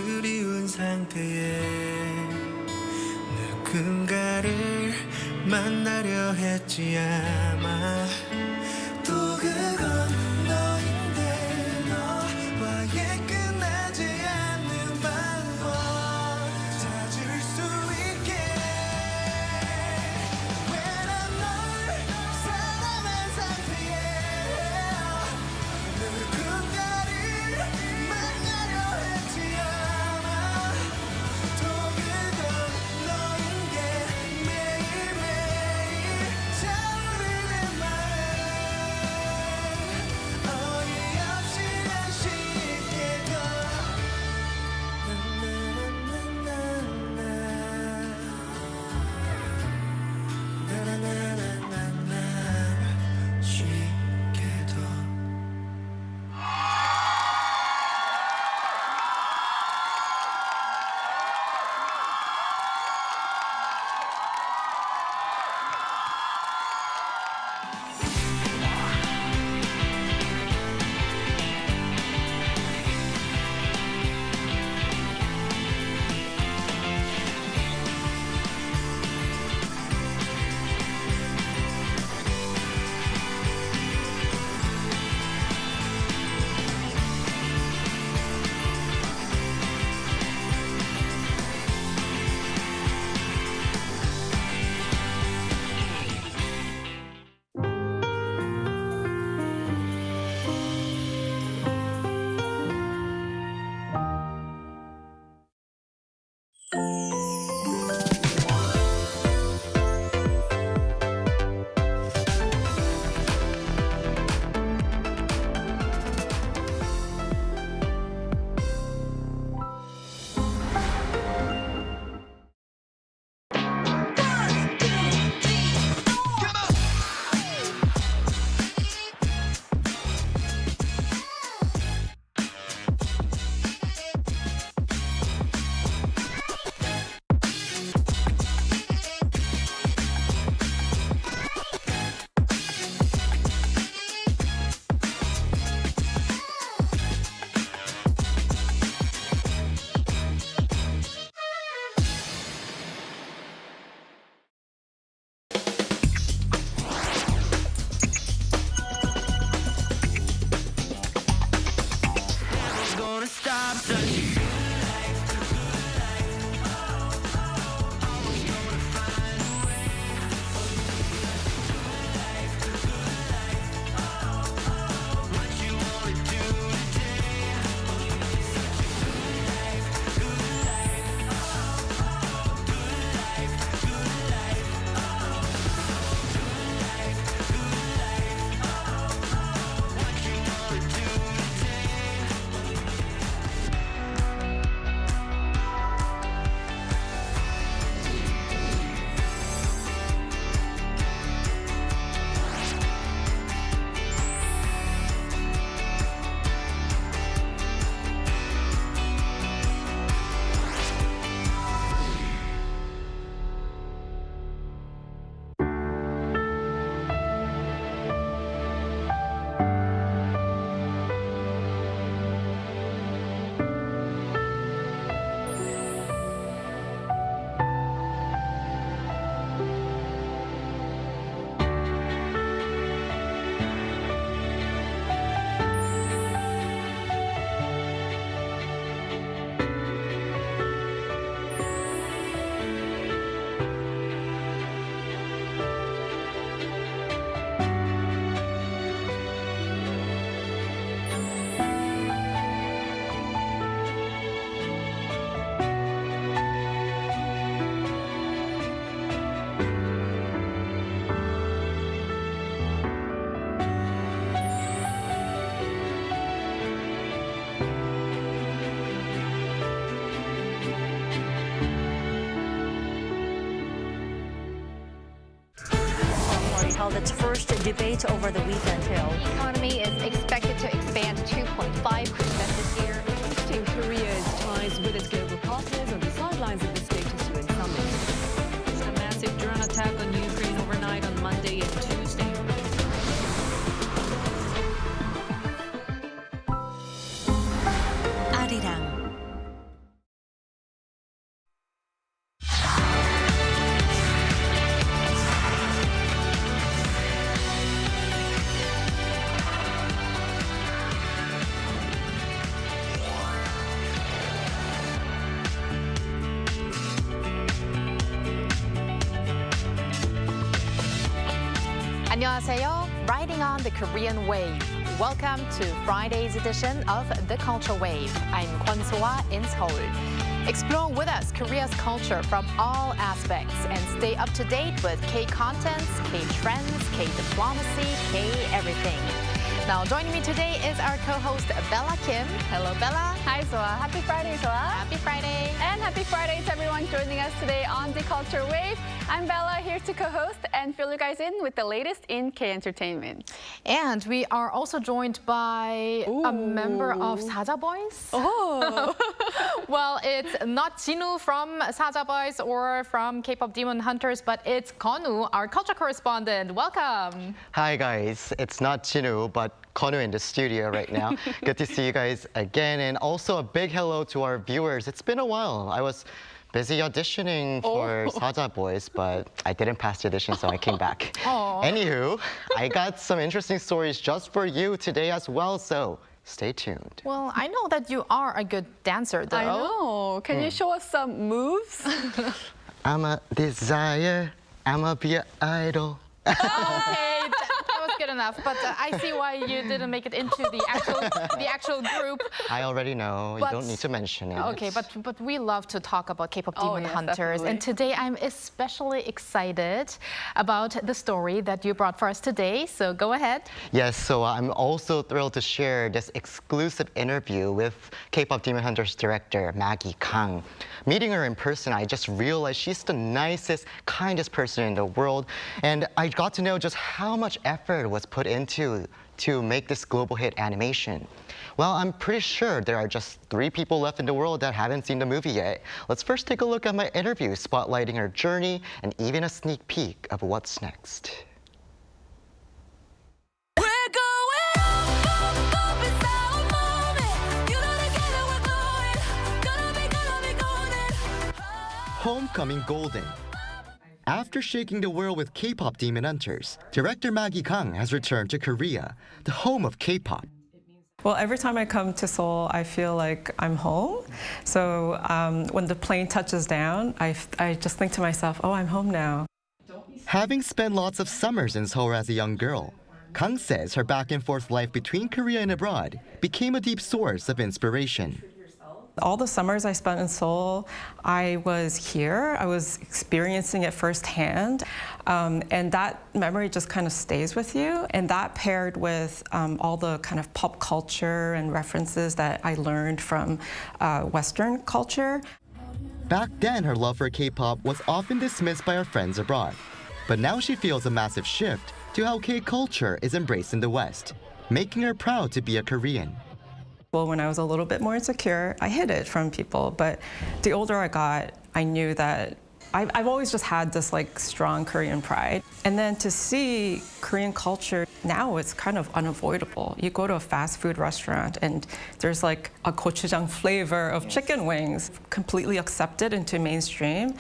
그리운 상태에 누군가를 만나려 했지 아마 또 그건 너인데 너와의 끝나지 않는 방법 찾을 수 있게 왜 난 널 사랑한 상태에 누군가를 만나려 했지 아마 또 그건 너인 게 매일매일 차오르는 말 어이없이 아쉽게도 나나나나나나 쉽게도 gonna stop the held its first debate over the weekend. The economy is expected to expand 2.5% this year. Boosting Korea's ties with its global partners on the sidelines of the status UN summit. A massive drone attack on Ukraine overnight on Monday and Tuesday. Arirang. 안녕하세요. Riding on the Korean wave. Welcome to Friday's edition of The Culture Wave. I'm Kwon So-ah in Seoul. Explore with us Korea's culture from all aspects and stay up to date with K-contents, K-trends, K-diplomacy, K-everything. Now, joining me today is our co-host Bella Kim. Hello, Bella. Hi, Soa. Happy Friday, Soa. Happy Friday. And happy Friday to everyone joining us today on The Culture Wave. I'm Bella, here to co-host and fill you guys in with the latest in K-entertainment. And we are also joined by a member of Saja Boys. Oh. Well, it's not Jinwoo from Saja Boys or from K-pop Demon Hunters, but it's Konu, our culture correspondent. Welcome. Hi guys, it's not Jinwoo, but Konu in the studio right now. Good to see you guys again, and also a big hello to our viewers. It's been a while. I was busy auditioning for Saja Boys, but I didn't pass the audition, so I came back. Anywho, I got some interesting stories just for you today as well, so stay tuned. Well, I know that you are a good dancer, though. I know. Can you show us some moves? I'm a desire, I'm a be an idol. Okay, that was good enough. But I see why you didn't make it into the actual group. I already know, you don't need to mention it. Okay, but we love to talk about K-pop Demon yes, Hunters. definitely. And today I'm especially excited about the story that you brought for us today. So go ahead. Yes, so I'm also thrilled to share this exclusive interview with K-pop Demon Hunters director Maggie Kang. Meeting her in person, I just realized she's the nicest, kindest person in the world, and I got to know just how much effort was put into to make this global hit animation. Well, I'm pretty sure there are just 3 people left in the world that haven't seen the movie yet. Let's first take a look at my interview, spotlighting her journey and even a sneak peek of what's next. Homecoming Golden. After shaking the world with K-pop Demon Hunters, director Maggie Kang has returned to Korea, the home of K-pop. Well, every time I come to Seoul, I feel like I'm home. So when the plane touches down, I just think to myself, oh, I'm home now. Having spent lots of summers in Seoul as a young girl, Kang says her back and forth life between Korea and abroad became a deep source of inspiration. All the summers I spent in Seoul, I was here. I was experiencing it firsthand. And that memory just kind of stays with you. And that paired with all the kind of pop culture and references that I learned from Western culture. Back then, her love for K-pop was often dismissed by her friends abroad. But now she feels a massive shift to how K-culture is embraced in the West, making her proud to be a Korean. Well, when I was a little bit more insecure, I hid it from people. But the older I got, I knew that I've always just had this like strong Korean pride. And then to see Korean culture, now it's kind of unavoidable. You go to a fast food restaurant and there's like a gochujang flavor of chicken wings, completely accepted into mainstream.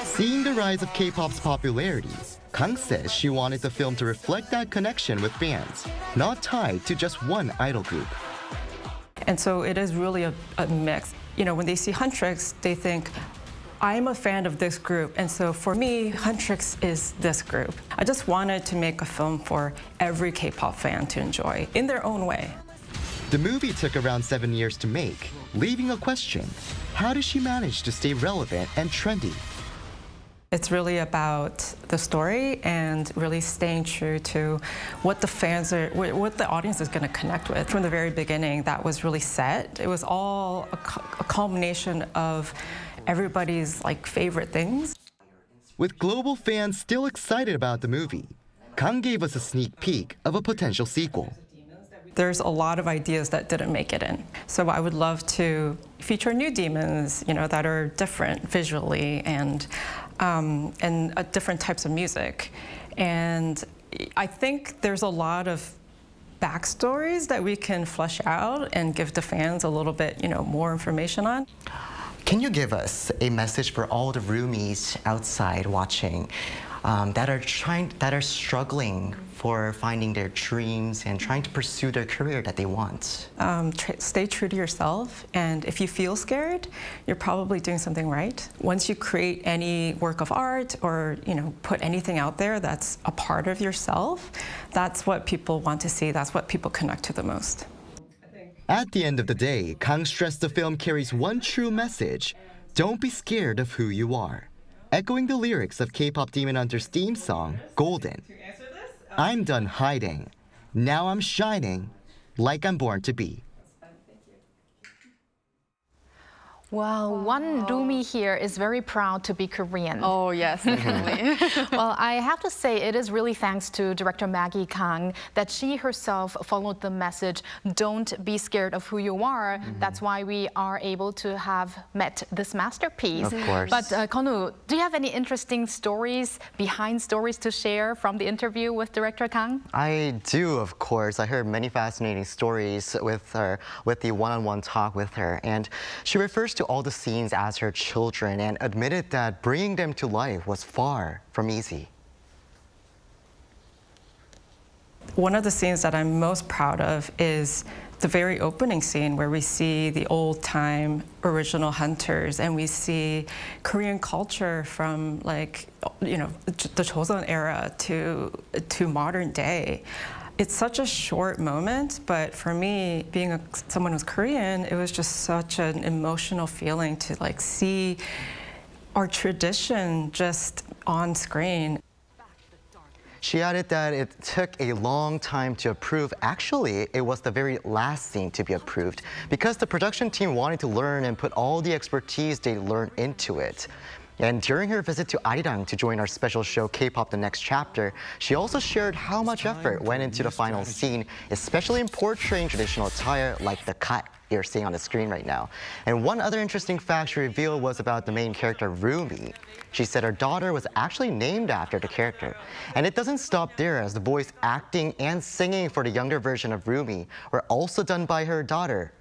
Seeing the rise of K-pop's popularity, Kang says she wanted the film to reflect that connection with fans, not tied to just one idol group. And so it is really a mix. You know, when they see Huntrix, they think, I'm a fan of this group. And so for me, Huntrix is this group. I just wanted to make a film for every K-pop fan to enjoy in their own way. The movie took around 7 years to make, leaving a question. How does she manage to stay relevant and trendy? It's really about the story and really staying true to what the audience is going to connect with. From the very beginning, that was really set. It was all a culmination of everybody's like favorite things. With global fans still excited about the movie, Kang gave us a sneak peek of a potential sequel. There's a lot of ideas that didn't make it in. So I would love to feature new demons, you know, that are different visually and different types of music. And I think there's a lot of backstories that we can flesh out and give the fans a little bit, you know, more information on. Can you give us a message for all the roomies outside watching? that are struggling for finding their dreams and trying to pursue their career that they want. Stay true to yourself, and if you feel scared, you're probably doing something right. Once you create any work of art or put anything out there that's a part of yourself, that's what people want to see. That's what people connect to the most. At the end of the day, Kang stressed the film carries one true message: don't be scared of who you are. Echoing the lyrics of K-Pop Demon Hunters' theme song, Golden. I'm done hiding. Now I'm shining like I'm born to be. Well, one Rumi here is very proud to be Korean. Oh, yes, definitely. Well, I have to say it is really thanks to director Maggie Kang that she herself followed the message, don't be scared of who you are. That's why we are able to have met this masterpiece. Of course. But Konu, do you have any interesting stories, behind stories to share from the interview with director Kang? I do, of course. I heard many fascinating stories with her, with the one-on-one talk with her. And she refers to all the scenes as her children and admitted that bringing them to life was far from easy. One of the scenes that I'm most proud of is the very opening scene where we see the old-time original hunters and we see Korean culture from the Joseon era to modern day. It's such a short moment, but for me, being someone who's Korean, it was just such an emotional feeling to see our tradition just on screen. She added that it took a long time to approve. Actually, it was the very last scene to be approved because the production team wanted to learn and put all the expertise they learned into it. And during her visit to Arirang to join our special show K-Pop The Next Chapter, she also shared how much effort went into the final scene, especially in portraying traditional attire like the cut you're seeing on the screen right now. And one other interesting fact she revealed was about the main character, Rumi. She said her daughter was actually named after the character. And it doesn't stop there, as the voice acting and singing for the younger version of Rumi were also done by her daughter,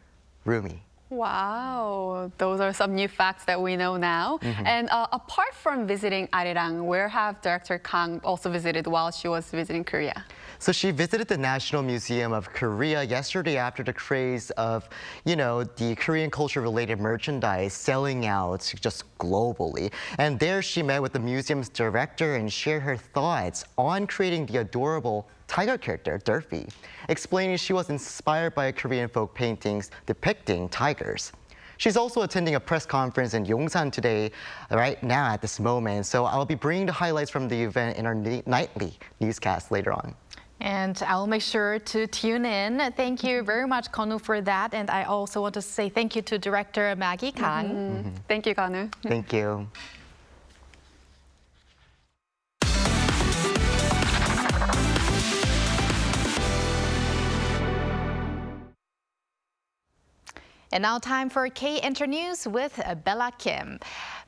Rumi. Wow, those are some new facts that we know now. And apart from visiting Arirang, where have director Kang also visited while she was visiting Korea? So she visited the National Museum of Korea yesterday after the craze of, the Korean culture-related merchandise selling out just globally. And there she met with the museum's director and shared her thoughts on creating the adorable tiger character, Durfee, explaining she was inspired by Korean folk paintings depicting tigers. She's also attending a press conference in Yongsan today, right now at this moment. So I'll be bringing the highlights from the event in our nightly newscast later on. And I'll make sure to tune in. Thank you very much, Konu, for that. And I also want to say thank you to director Maggie Kang. Thank you, Kanu. Thank you. And now time for K-Enter News with Bella Kim.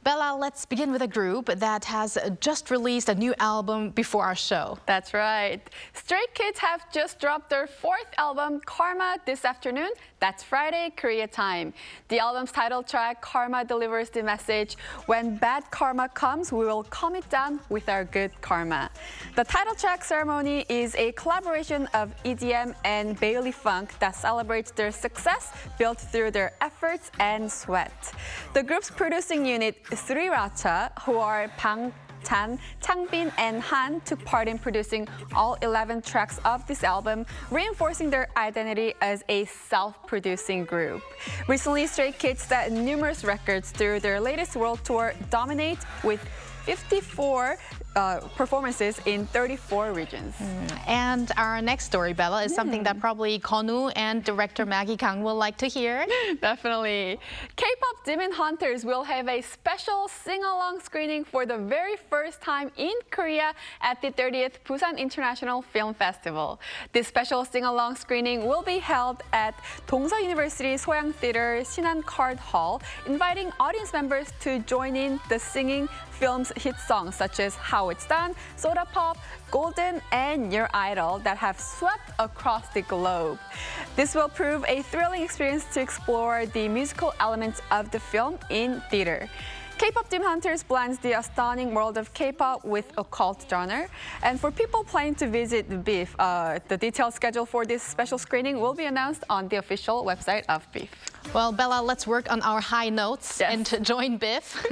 Bella, let's begin with a group that has just released a new album before our show. That's right. Stray Kids have just dropped their fourth album, Karma, this afternoon. That's Friday, Korea time. The album's title track, Karma, delivers the message, when bad karma comes, we will calm it down with our good karma. The title track ceremony is a collaboration of EDM and Bailey Funk that celebrates their success built through their efforts and sweat. The group's producing unit, Sriracha, who are Bang Chan, Changbin, and Han, took part in producing all 11 tracks of this album, reinforcing their identity as a self-producing group. Recently, Stray Kids set numerous records through their latest world tour, Dominate, with 54 performances in 34 regions. And our next story, Bella, is something that probably Konu and director Maggie Kang will like to hear. Definitely. K-Pop Demon Hunters will have a special sing-along screening for the very first time in Korea at the 30th Busan International Film Festival. This special sing-along screening will be held at Dongsa University Soyang Theater Sinan Card Hall, inviting audience members to join in the singing film's hit songs such as How It's Done, Soda Pop, Golden, and Your Idol that have swept across the globe. This will prove a thrilling experience to explore the musical elements of the film in theater. K-Pop Demon Hunters blends the stunning world of K-pop with occult genre. And for people planning to visit BIF, the detailed schedule for this special screening will be announced on the official website of BIF. Well, Bella, let's work on our high notes and to join BIF.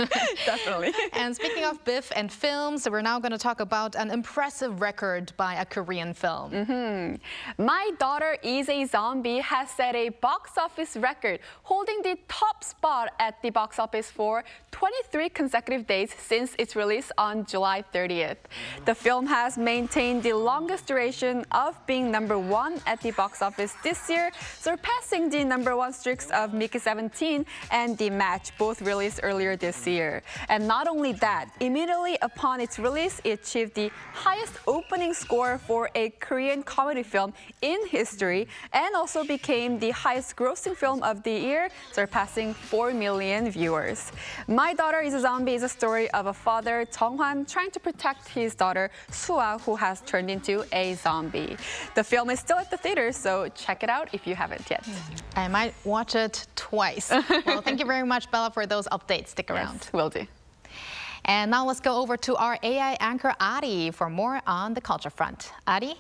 Definitely. And speaking of BIF and films, we're now going to talk about an impressive record by a Korean film. My Daughter is a Zombie has set a box office record, holding the top spot at the box office for 23 consecutive days since its release on July 30th. The film has maintained the longest duration of being #1 at the box office this year, surpassing the #1 streaks of Mickey 17 and The Match, both released earlier this year. And not only that, immediately upon its release, it achieved the highest opening score for a Korean comedy film in history and also became the highest grossing film of the year, surpassing 4 million viewers. My Daughter is a Zombie is a story of a father, Jung-hwan, trying to protect his daughter, Sua, who has turned into a zombie. The film is still at the theaters, so check it out if you haven't yet. I might watch it twice. Well, thank you very much, Bella, for those updates. Stick around. Yes, will do. And now let's go over to our AI anchor, Ari, for more on the culture front. Ari?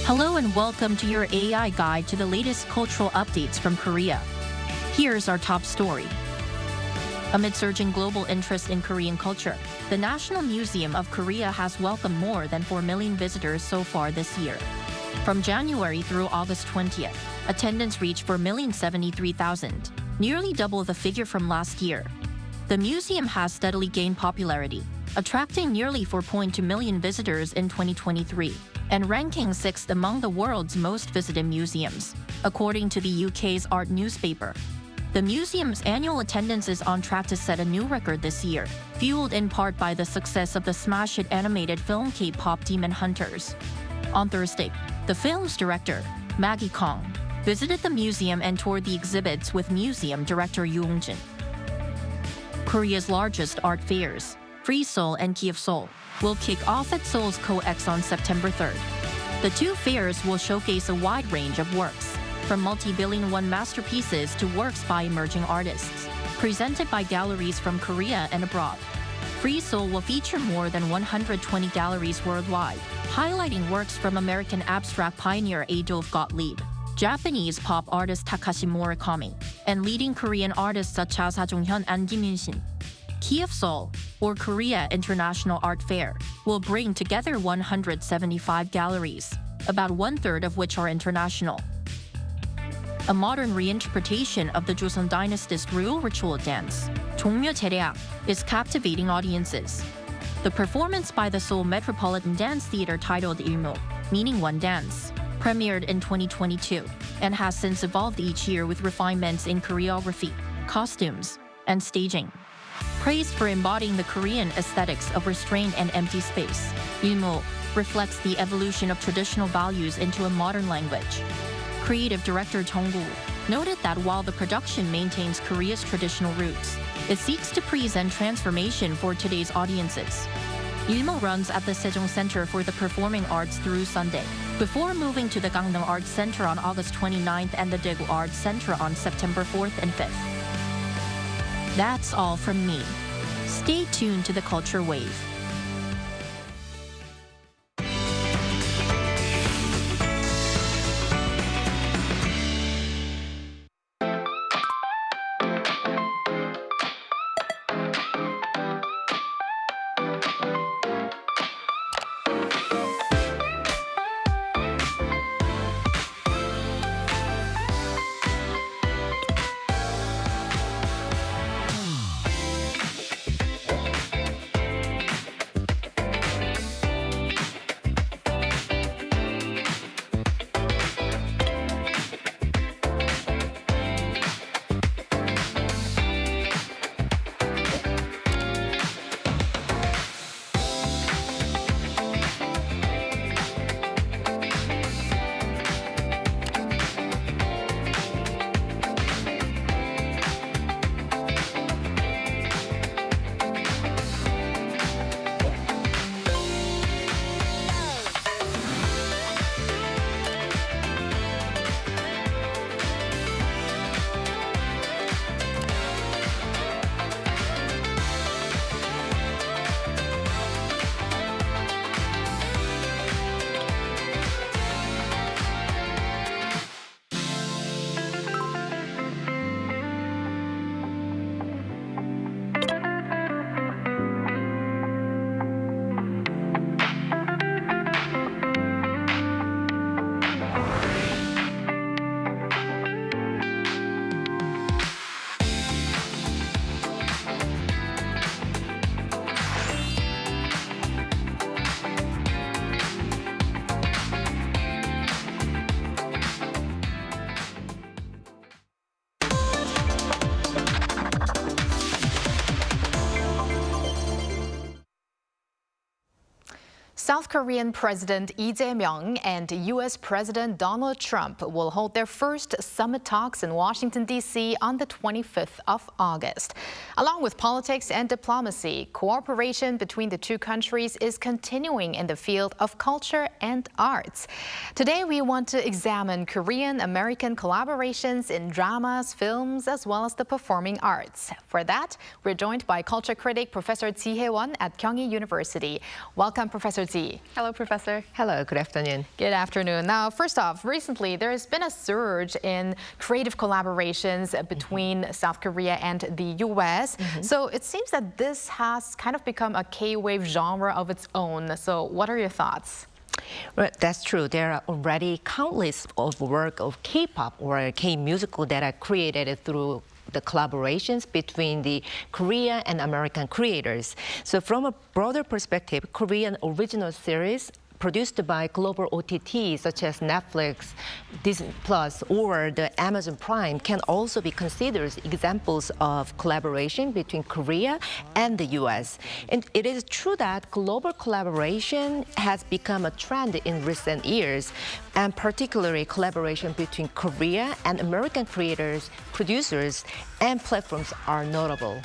Hello and welcome to your AI guide to the latest cultural updates from Korea. Here's our top story. Amid surging global interest in Korean culture, the National Museum of Korea has welcomed more than 4 million visitors so far this year. From January through August 20th, attendance reached 4,073,000, nearly double the figure from last year. The museum has steadily gained popularity, attracting nearly 4.2 million visitors in 2023, and ranking 6th among the world's most visited museums, according to the UK's art newspaper. The museum's annual attendance is on track to set a new record this year, fueled in part by the success of the smash hit animated film K-Pop Demon Hunters. On Thursday, the film's director, Maggie Kang, visited the museum and toured the exhibits with museum director Yoo Jin. Korea's largest art fairs, Free Seoul and Key of Seoul, will kick off at Seoul's Ko-Ex on September 3rd. The two fairs will showcase a wide range of works, from multi-billion-won masterpieces to works by emerging artists, presented by galleries from Korea and abroad. Free Seoul will feature more than 120 galleries worldwide, highlighting works from American abstract pioneer Adolf Gottlieb, Japanese pop artist Takashi Murakami, and leading Korean artists such as Ha Jong-hyun and Kim Yun-shin. Key of Seoul, or Korea International Art Fair, will bring together 175 galleries, about 1/3 of which are international. A modern reinterpretation of the Joseon Dynasty's royal ritual dance, 종묘 제례악, is captivating audiences. The performance by the Seoul Metropolitan Dance Theater titled 일묘, meaning one dance, premiered in 2022 and has since evolved each year with refinements in choreography, costumes, and staging. Praised for embodying the Korean aesthetics of restraint and empty space, 일묘 reflects the evolution of traditional values into a modern language. Creative director Jung Gu noted that while the production maintains Korea's traditional roots, it seeks to present transformation for today's audiences. 일묘 runs at the Sejong Center for the Performing Arts through Sunday, before moving to the Gangnam Arts Center on August 29th and the Daegu Arts Center on September 4th and 5th. That's all from me. Stay tuned to the Culture Wave. South Korean President Lee Jae-myung and U.S. President Donald Trump will hold their first summit talks in Washington, D.C. on the 25th of August. Along with politics and diplomacy, cooperation between the two countries is continuing in the field of culture and arts. Today, we want to examine Korean-American collaborations in dramas, films, as well as the performing arts. For that, we're joined by culture critic Professor Ji Hae-won at Kyunghee University. Welcome, Professor Ji. Hello, Professor. Hello, good afternoon. Good afternoon. Now, first off, recently there has been a surge in creative collaborations between South Korea and the U.S. So it seems that this has kind of become a K-wave genre of its own. So what are your thoughts? Well, that's true. There are already countless of work of K-pop or K-musical that are created through the collaborations between the Korean and American creators. So from a broader perspective, Korean original series produced by global OTTs such as Netflix, Disney Plus, or the Amazon Prime can also be considered examples of collaboration between Korea and the U.S. And it is true that global collaboration has become a trend in recent years, and particularly collaboration between Korea and American creators, producers, and platforms are notable.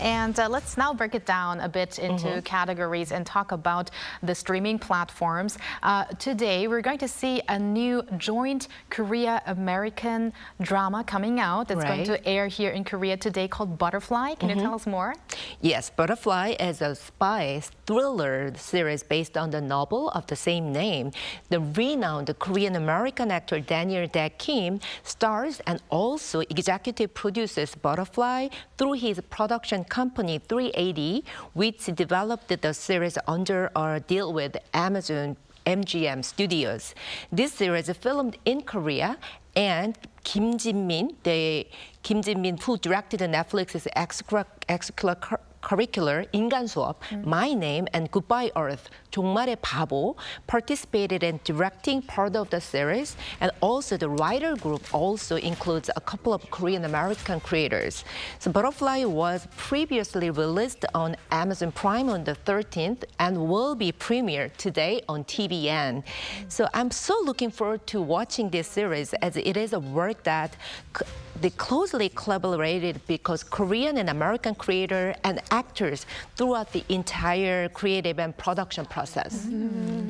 And let's now break it down a bit into categories and talk about the streaming platforms. Today, we're going to see a new joint Korea-American drama coming out. It's going to air here in Korea today called Butterfly. Can you tell us more? Yes, Butterfly is a spy thriller series based on the novel of the same name. The renowned Korean-American actor Daniel Dae Kim stars and also executive produces Butterfly through his production company 380, which developed the series under a deal with Amazon MGM Studios. This series filmed in Korea, and Kim Jin-min, who directed Netflix's extracurricular 인간 수업, My Name and Goodbye Earth, 정말의 바보, participated in directing part of the series, and also the writer group also includes a couple of Korean-American creators. So Butterfly was previously released on Amazon Prime on the 13th and will be premiered today on TVN. So I'm so looking forward to watching this series, as it is a work that they closely collaborated because Korean and American creators and actors throughout the entire creative and production process.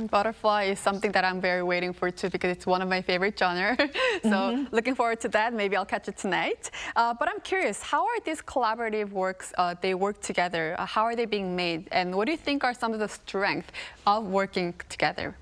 Butterfly is something that I'm very waiting for too, because it's one of my favorite genre. So looking forward to that. Maybe I'll catch it tonight. But I'm curious, how are these collaborative works, they work together? How are they being made? And what do you think are some of the strengths of working together?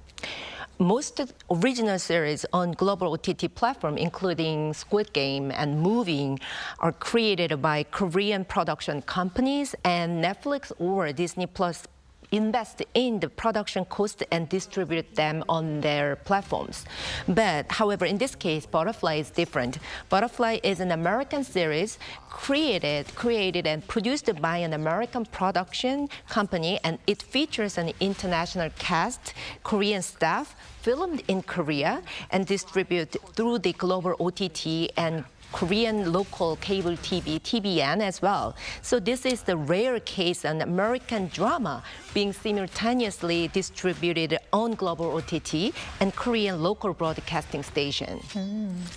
Most original series on global OTT platform, including Squid Game and Moving, are created by Korean production companies, and Netflix or Disney Plus invest in the production cost and distribute them on their platforms. But however, in this case, Butterfly is different. Butterfly is an American series created and produced by an American production company, and it features an international cast, Korean staff, filmed in Korea, and distributed through the global OTT and Korean local cable TV, TVN as well. So this is the rare case, an American drama being simultaneously distributed on global OTT and Korean local broadcasting station.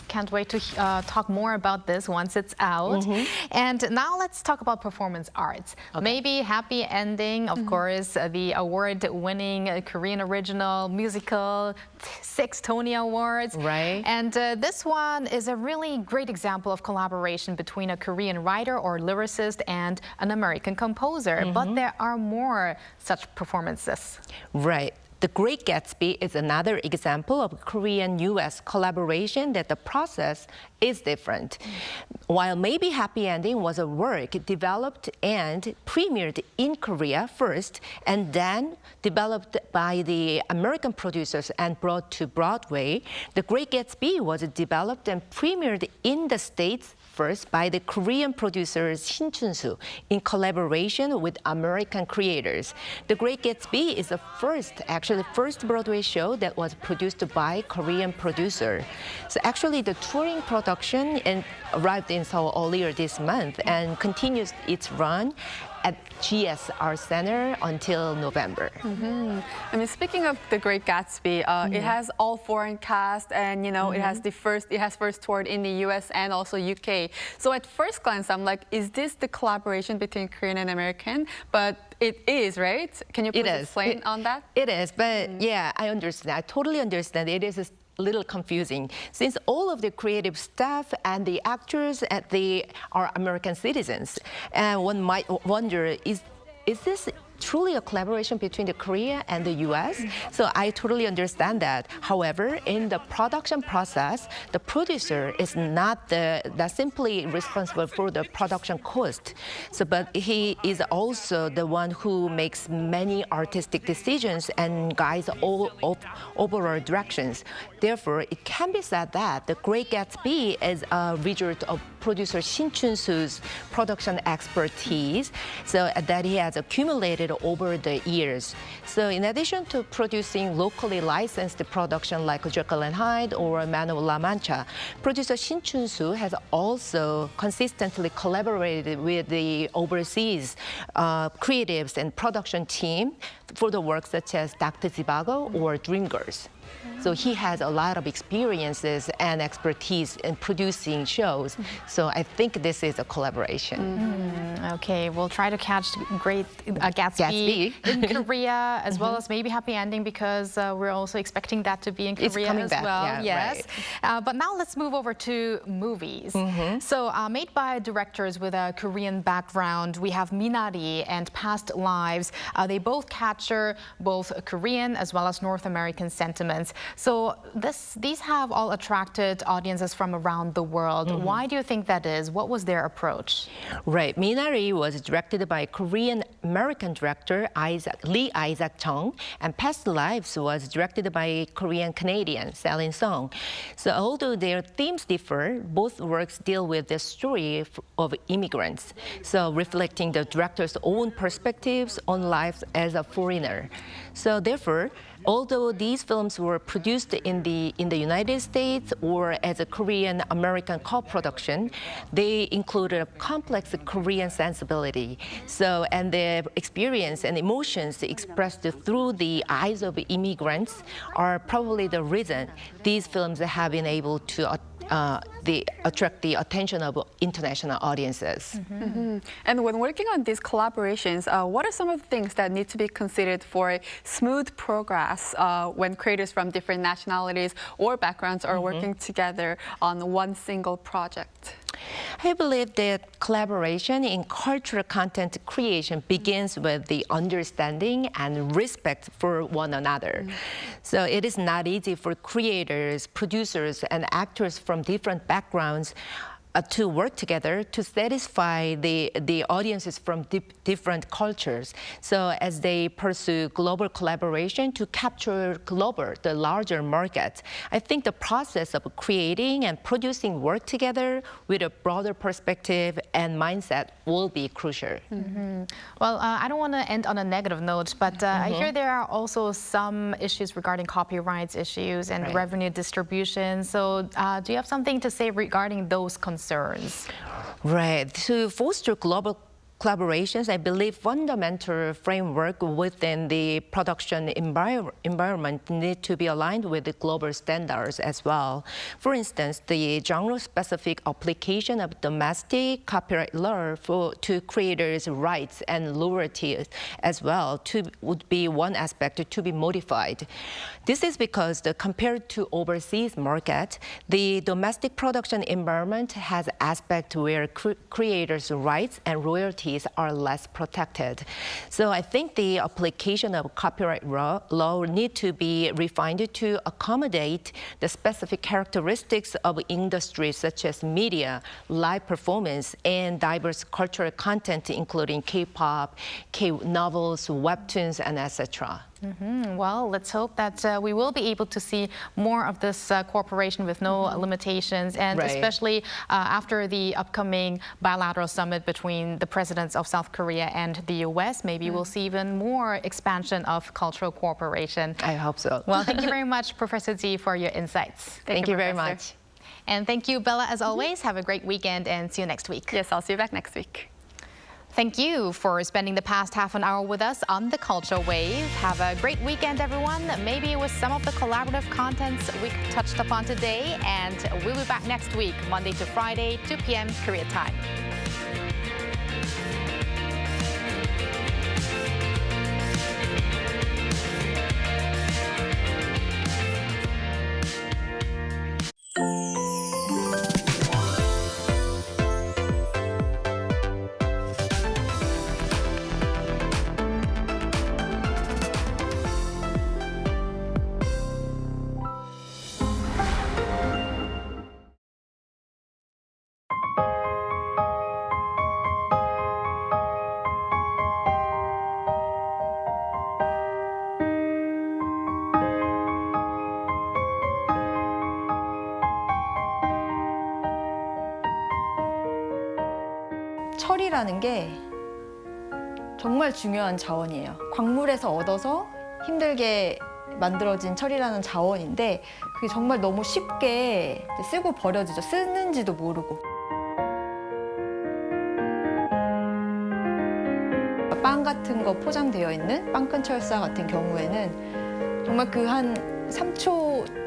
Can't wait to talk more about this once it's out. And now let's talk about performance arts. Maybe happy ending, of course, the award-winning Korean original musical, 6 Tony Awards. Right. And this one is a really great example of collaboration between a Korean writer or lyricist and an American composer. But there are more such performances. Right. The Great Gatsby is another example of Korean-U.S. collaboration that the process is different. While Maybe Happy Ending was a work developed and premiered in Korea first, and then developed by the American producers and brought to Broadway, The Great Gatsby was developed and premiered in the States first by the Korean producers Shin Chun-soo in collaboration with American creators. The Great Gatsby is the first Broadway show that was produced by Korean producer. So actually the touring production arrived in Seoul earlier this month and continues its run at GSR Center until November. I mean, speaking of The Great Gatsby, it has all foreign cast, and it has first toured in the U.S. and also UK. So at first glance, I'm like, is this the collaboration between Korean and American? But it is, right? Can you please explain on that? It is, but yeah, I understand. I totally understand. It is a little confusing since all of the creative staff and the actors are American citizens. And one might wonder, is this truly a collaboration between the Korea and the U.S.? So I totally understand that. However, in the production process, the producer is not simply responsible for the production cost. So, but he is also the one who makes many artistic decisions and guides all overall directions. Therefore, it can be said that The Great Gatsby is a result of producer Shin Chun-soo's production expertise, so that he has accumulated over the years. So in addition to producing locally licensed production like Jekyll and Hyde or Man of La Mancha, producer Shin Chun-soo has also consistently collaborated with the overseas creatives and production team for the works such as Dr. Zhivago or Dreamgirls. So he has a lot of experiences and expertise in producing shows. So I think this is a collaboration. Okay, we'll try to catch Great Gatsby in Korea, as well as maybe Happy Ending, because we're also expecting that to be in Korea as well. Yeah, yes. right. But now let's move over to movies. So made by directors with a Korean background, we have Minari and Past Lives. They both capture both Korean as well as North American sentiments. So these have all attracted audiences from around the world. Why do you think that is? What was their approach? Right. Minari was directed by Korean-American director Lee Isaac Chung, and Past Lives was directed by Korean-Canadian Celine Song. So although their themes differ, both works deal with the story of immigrants, so reflecting the director's own perspectives on life as a foreigner. So therefore, although these films were produced in the United States or as a Korean-American co-production, they included a complex Korean sensibility. So, and the experience and emotions expressed through the eyes of immigrants are probably the reason these films have been able to attract the attention of international audiences. And when working on these collaborations, what are some of the things that need to be considered for smooth progress when creators from different nationalities or backgrounds are working together on one single project? I believe that collaboration in cultural content creation begins with the understanding and respect for one another. So it is not easy for creators, producers, and actors from different backgrounds to work together to satisfy the audiences from different cultures. So as they pursue global collaboration to capture the larger market, I think the process of creating and producing work together with a broader perspective and mindset will be crucial. Well, I don't want to end on a negative note, but I hear there are also some issues regarding copyrights issues and revenue distribution. So do you have something to say regarding those concerns? Right. To foster global collaborations, I believe fundamental framework within the production environment need to be aligned with the global standards as well. For instance, the genre-specific application of domestic copyright law to creators' rights and loyalties as well would be one aspect to be modified. This is because compared to overseas market, the domestic production environment has aspects where creators' rights and royalties are less protected. So I think the application of copyright law need to be refined to accommodate the specific characteristics of industries such as media, live performance, and diverse cultural content, including K-pop, K-novels, webtoons, and etc. Well, let's hope that we will be able to see more of this cooperation with no limitations, and especially after the upcoming bilateral summit between the presidents of South Korea and the U.S., maybe we'll see even more expansion of cultural cooperation. I hope so. Well, thank you very much, Professor Ji, for your insights. Thank you very much. And thank you, Bella, as always. Have a great weekend and see you next week. Yes, I'll see you back next week. Thank you for spending the past half an hour with us on the Culture Wave. Have a great weekend, everyone. Maybe with some of the collaborative contents we touched upon today. And we'll be back next week, Monday to Friday, 2 p.m. Korea time. 철이라는 게 정말 중요한 자원이에요. 광물에서 얻어서 힘들게 만들어진 철이라는 자원인데 그게 정말 너무 쉽게 쓰고 버려지죠. 쓰는지도 모르고. 빵 같은 거 포장되어 있는 빵끈 철사 같은 경우에는 정말 그 한 3초